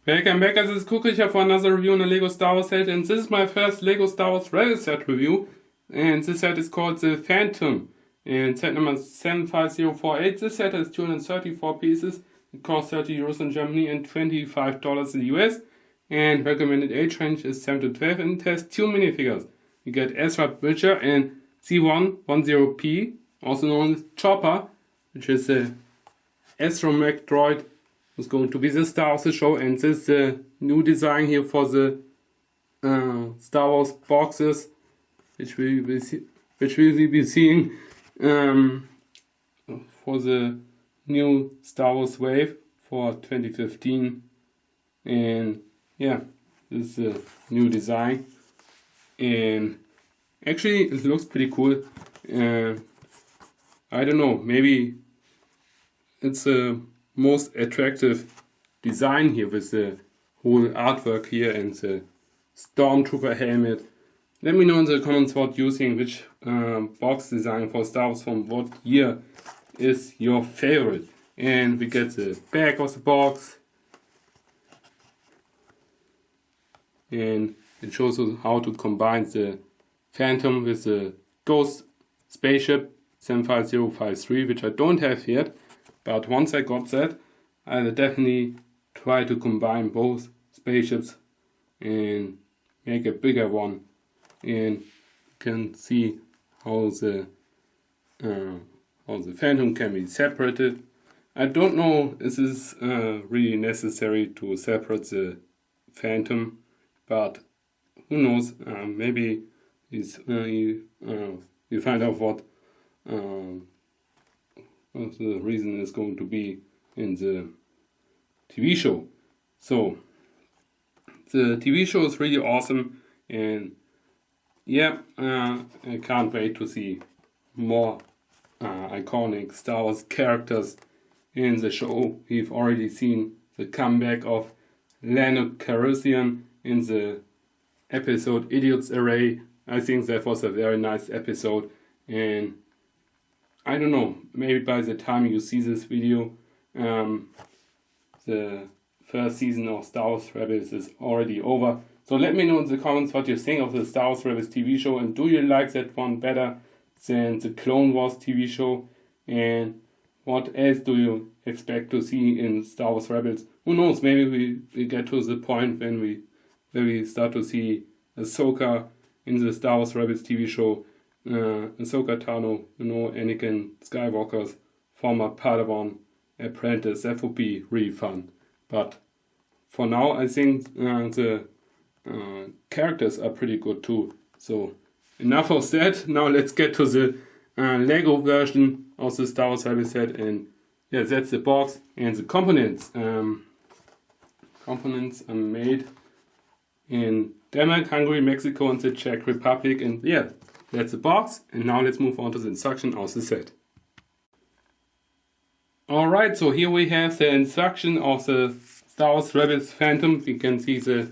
Welcome back, this is Klokriecher for another review on a LEGO Star Wars set, and this is my first LEGO Star Wars Rebels set review, and this set is called the Phantom, and set number 75048. This set has 234 pieces, it costs €30 in Germany and $25 in the US, and recommended age range is 7 to 12, and it has two minifigures. You get Ezra Bridger and C110P, also known as Chopper, which is a astromech droid. Is going to be the star of the show, and this is the new design here for the Star Wars boxes, which we will be seeing for the new Star Wars wave for 2015. And yeah, this is the new design, and actually it looks pretty cool. I don't know, maybe it's a most attractive design here with the whole artwork here and the Stormtrooper helmet. Let me know in the comments what you think, which box design for Star Wars from what year is your favorite. And we get the back of the box, and it shows us how to combine the Phantom with the Ghost spaceship 75053, which I don't have yet. But once I got that, I'll definitely try to combine both spaceships and make a bigger one. And you can see how the Phantom can be separated. I don't know if this is really necessary to separate the Phantom, but who knows? Maybe you find out what the reason is going to be in the TV show. So the TV show is really awesome, and yeah, I can't wait to see more iconic Star Wars characters in the show. We've already seen the comeback of Lando Calrissian in the episode Idiot's Array. I think that was a very nice episode, and I don't know, maybe by the time you see this video, the first season of Star Wars Rebels is already over. So let me know in the comments what you think of the Star Wars Rebels TV show, and do you like that one better than the Clone Wars TV show? And what else do you expect to see in Star Wars Rebels? Who knows, maybe we get to the point when we start to see Ahsoka in the Star Wars Rebels TV show. Ahsoka Tano, Anakin Skywalker's former Padawan apprentice. That would be really fun. But for now, I think the characters are pretty good too. So enough of that. Now let's get to the Lego version of the Star Wars Rebels set. And yeah, that's the box and the components. Components are made in Denmark, Hungary, Mexico, and the Czech Republic. And yeah, that's the box, and now let's move on to the instruction of the set. Alright, so here we have the instruction of the Star Wars Rebels Phantom. You can see the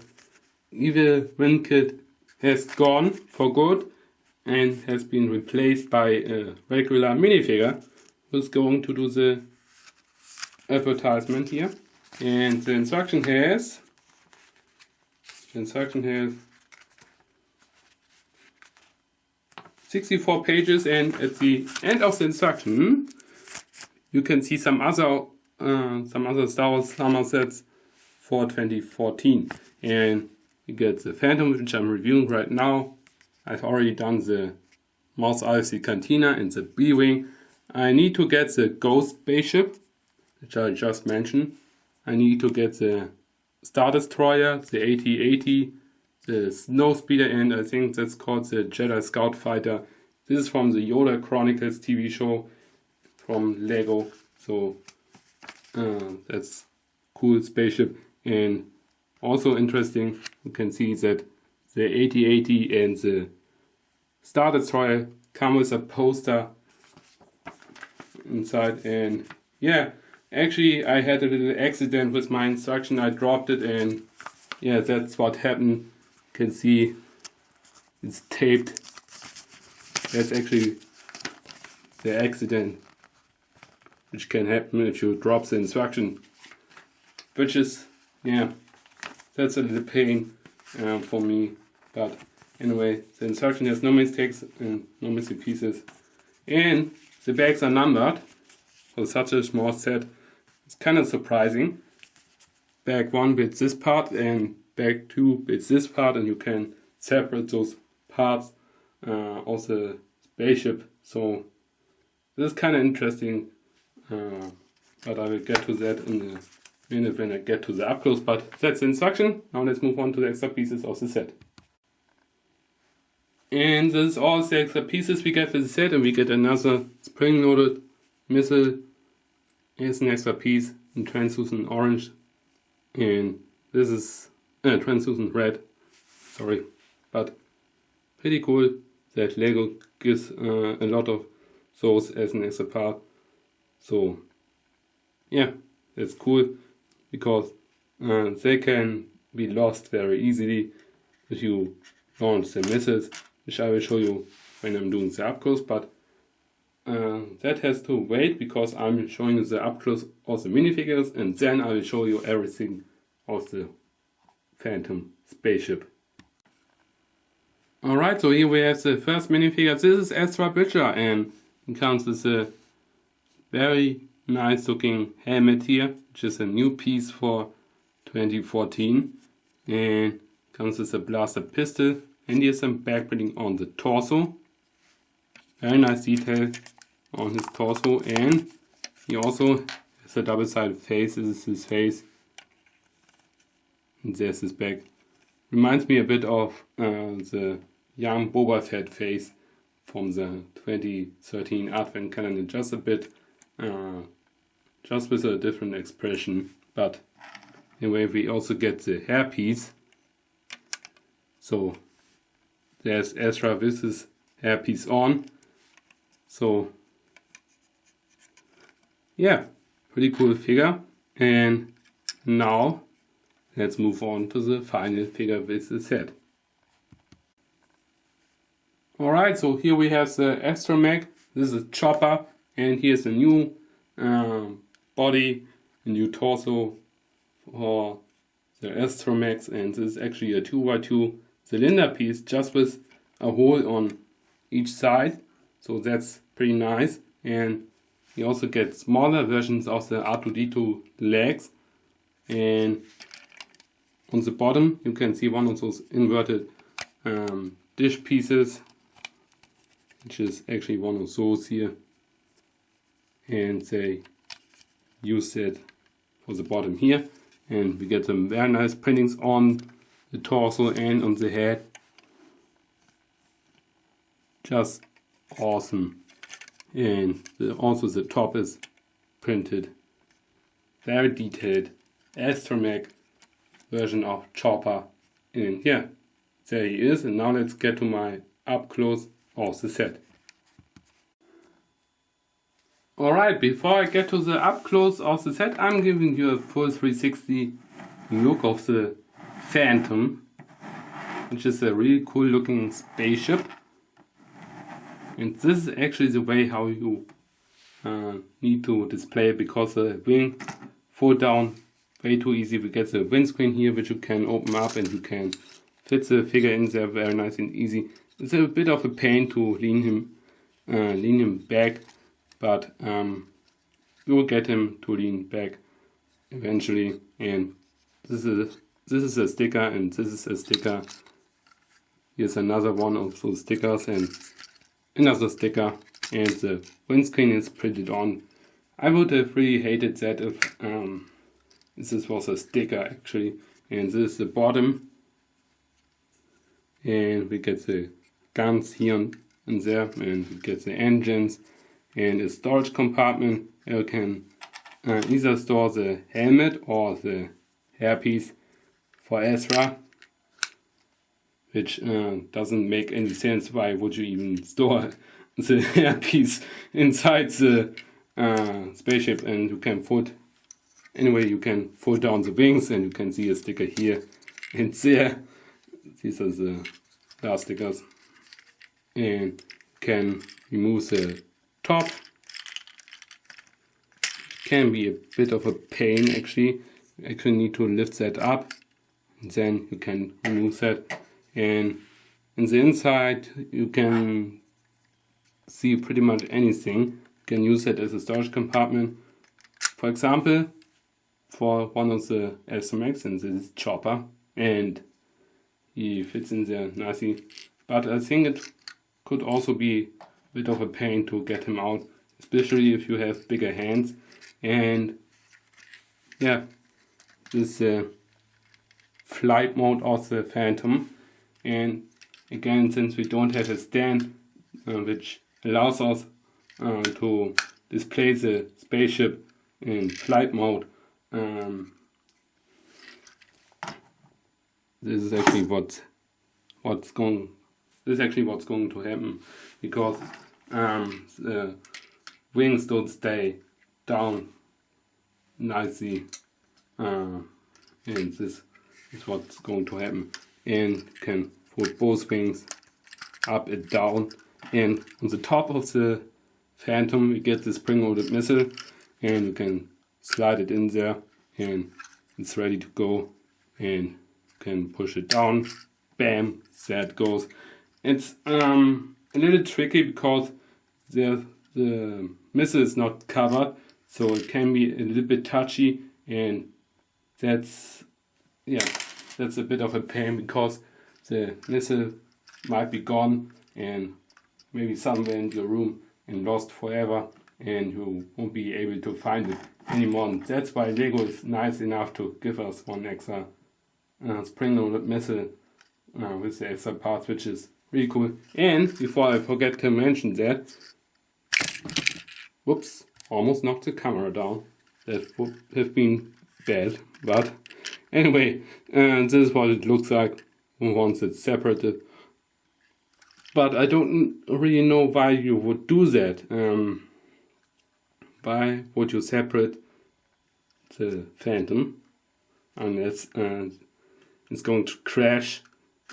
evil wind kit has gone for good and has been replaced by a regular minifigure who's going to do the advertisement here. And the instruction has 64 pages, and at the end of the instruction you can see some other Star Wars summer sets for 2014, and you get the Phantom, which I'm reviewing right now. I've already done the Mos Eisley Cantina and the B-Wing. I need to get the Ghost spaceship, which I just mentioned. I need to get the Star Destroyer, the AT-AT, the Snowspeeder, and I think that's called the Jedi Scout Fighter. This is from the Yoda Chronicles TV show from Lego. So that's cool spaceship. And also interesting, you can see that the AT-AT and the Star Destroyer come with a poster inside. And yeah, actually I had a little accident with my instruction. I dropped it, and yeah, that's what happened. You can see it's taped. That's actually the accident which can happen if you drop the instruction. Which is, yeah, that's a little pain for me. But anyway, the instruction has no mistakes and no missing pieces. And the bags are numbered for such a small set. It's kind of surprising. Bag 1 with this part and bag 2 with this part, and you can separate those parts of the spaceship. So this is kind of interesting, but I will get to that in a minute when I get to the up close. But that's the instruction. Now let's move on to the extra pieces of the set. And this is all the extra pieces we get with the set, and we get another spring-loaded missile. Here's an extra piece in translucent orange, and this is translucent red. Sorry, but pretty cool that Lego gives a lot of those as an extra part. So yeah, that's cool because they can be lost very easily if you launch the missiles, which I will show you when I'm doing the up close. But that has to wait because I'm showing you the up close of the minifigures, and then I will show you everything of the Phantom spaceship. Alright, so here we have the first minifigure. This is Ezra Bridger, and it comes with a very nice looking helmet here, which is a new piece for 2014, and comes with a blaster pistol, and here's some backplating on the torso. Very nice detail on his torso, and he also has a double-sided face. This is his face, and there's his back. Reminds me a bit of the young Boba Fett face from the 2013 Advent calendar, just a bit, just with a different expression. But anyway, we also get the hairpiece. So there's Ezra with his hairpiece on. So yeah, pretty cool figure. And now let's move on to the final figure with the set. Alright, so here we have the astromech. This is Chopper, and here's a new body, a new torso for the astromechs, and this is actually a 2x2 cylinder piece just with a hole on each side, so that's pretty nice. And you also get smaller versions of the R2-D2 legs, and on the bottom you can see one of those inverted dish pieces, which is actually one of those here, and they use it for the bottom here, and we get some very nice printings on the torso and on the head. Just awesome. And also the top is printed, very detailed astromech version of Chopper. And yeah, there he is. And now let's get to my up close of the set. Alright, before I get to the up close of the set, I'm giving you a full 360 look of the Phantom, which is a really cool looking spaceship. And this is actually the way how you need to display it, because the wing fold down way too easy. We get the windscreen here, which you can open up and you can fit the figure in there very nice and easy. It's a bit of a pain to lean him back, but you will get him to lean back eventually. And this is a sticker, and this is a sticker. Here's another one of those stickers, and another sticker, and the windscreen is printed on. I would have really hated that if this was a sticker actually. And this is the bottom, and we get the guns here and there, and we get the engines and a storage compartment. You can either store the helmet or the hairpiece for Ezra, which doesn't make any sense. Why would you even store the hairpiece inside the spaceship? And you can fold, anyway, you can fold down the wings, and you can see a sticker here and there. These are the last stickers. And can remove the top. Can be a bit of a pain actually. You actually need to lift that up and then you can remove that. And in the inside you can see pretty much anything. You can use it as a storage compartment. For example, for one of the SMX, and this is Chopper, and he fits in there nicely. But I think it could also be a bit of a pain to get him out, especially if you have bigger hands. And yeah, this flight mode of the Phantom. And again, since we don't have a stand which allows us to display the spaceship in flight mode, this is actually what's going to happen, because the wings don't stay down nicely, and this is what's going to happen. And you can put both wings up and down, and on the top of the Phantom we get the spring-loaded missile, and you can slide it in there and it's ready to go, and you can push it down, bam, there it goes. It's a little tricky because the missile is not covered, so it can be a little bit touchy, and that's a bit of a pain, because the missile might be gone and maybe somewhere in your room and lost forever, and you won't be able to find it anymore. And that's why Lego is nice enough to give us one extra spring-loaded missile with the extra parts, which is really cool. And before I forget to mention that, whoops, almost knocked the camera down. That would have been bad, but anyway, this is what it looks like once it's separated. But I don't really know why you would do that. Why would you separate the Phantom unless it's going to crash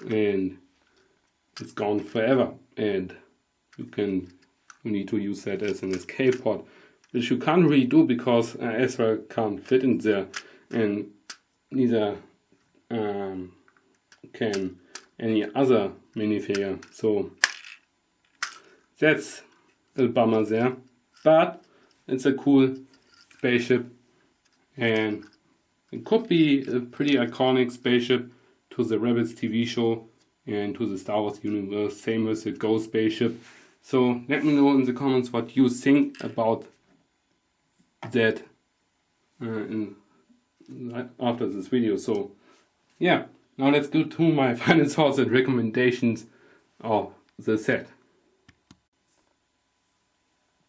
and it's gone forever, and you need to use that as an escape pod, which you can't really do because Ezra can't fit in there, and neither can any other minifigure. So that's a bummer there, but it's a cool spaceship, and it could be a pretty iconic spaceship to the Rebels TV show and to the Star Wars universe, same with the Ghost spaceship. So let me know in the comments what you think about that after this video. So yeah, now let's go to my final thoughts and recommendations of the set.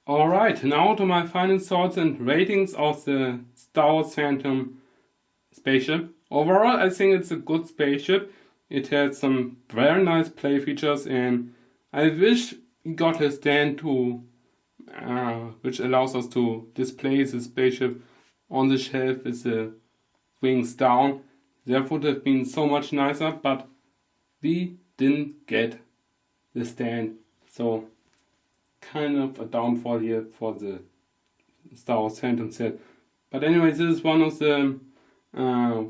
Alright, now to my final thoughts and ratings of the Star Wars Phantom spaceship. Overall, I think it's a good spaceship. It has some very nice play features, and I wish we got a stand to which allows us to display the spaceship on the shelf with the wings down. That would have been so much nicer, but we didn't get the stand, so kind of a downfall here for the Star Wars Phantom set. But anyway, this is one of the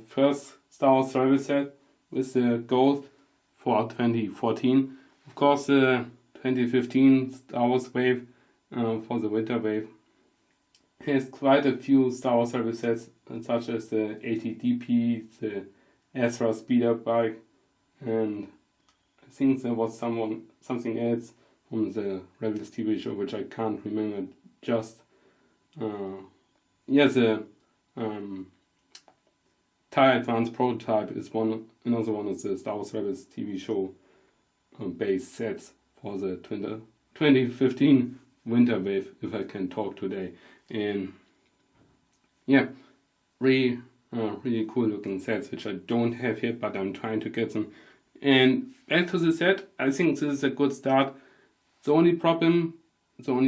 first Star Wars travel set with the Ghost for 2014. Of course, the 2015 Star Wars wave for the winter wave has quite a few Star Wars travel sets, such as the ATDP, the Ezra speeder bike, and I think there was something else from the Rebels TV show which I can't remember. Just the TIE Advanced Prototype is another one of the Star Wars Rebels TV show base sets for the 2015 winter wave, if I can talk today. And yeah, really cool looking sets which I don't have here, but I'm trying to get them. And back to the set, I think this is a good start. The only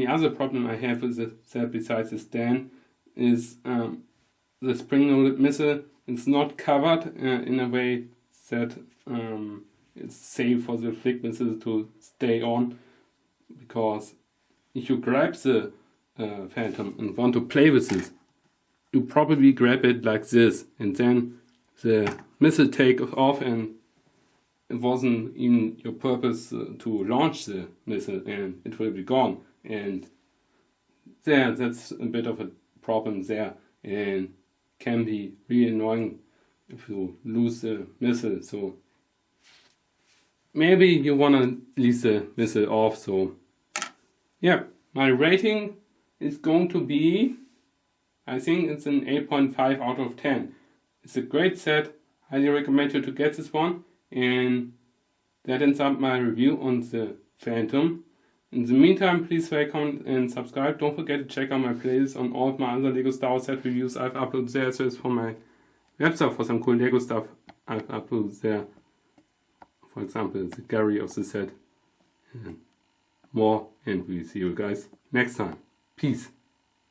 other problem I have with the set besides the stand is the spring-loaded missile. It's not covered in a way that it's safe for the flick missile to stay on, because if you grab the Phantom and want to play with this, you probably grab it like this, and then the missile take off and it wasn't even your purpose to launch the missile and it will be gone. And that's a bit of a problem there and can be really annoying if you lose the missile. So maybe you want to leave the missile off. So yeah, my rating is going to be, I think it's an 8.5 out of 10. It's a great set. Highly recommend you to get this one. And that ends up my review on the Phantom. In the meantime, please like, comment and subscribe. Don't forget to check out my playlist on all of my other LEGO Star Wars set reviews I've uploaded there, as well as for my website for some cool LEGO stuff I've uploaded there. For example, the Gary of the set and more. And we'll see you guys next time. Peace.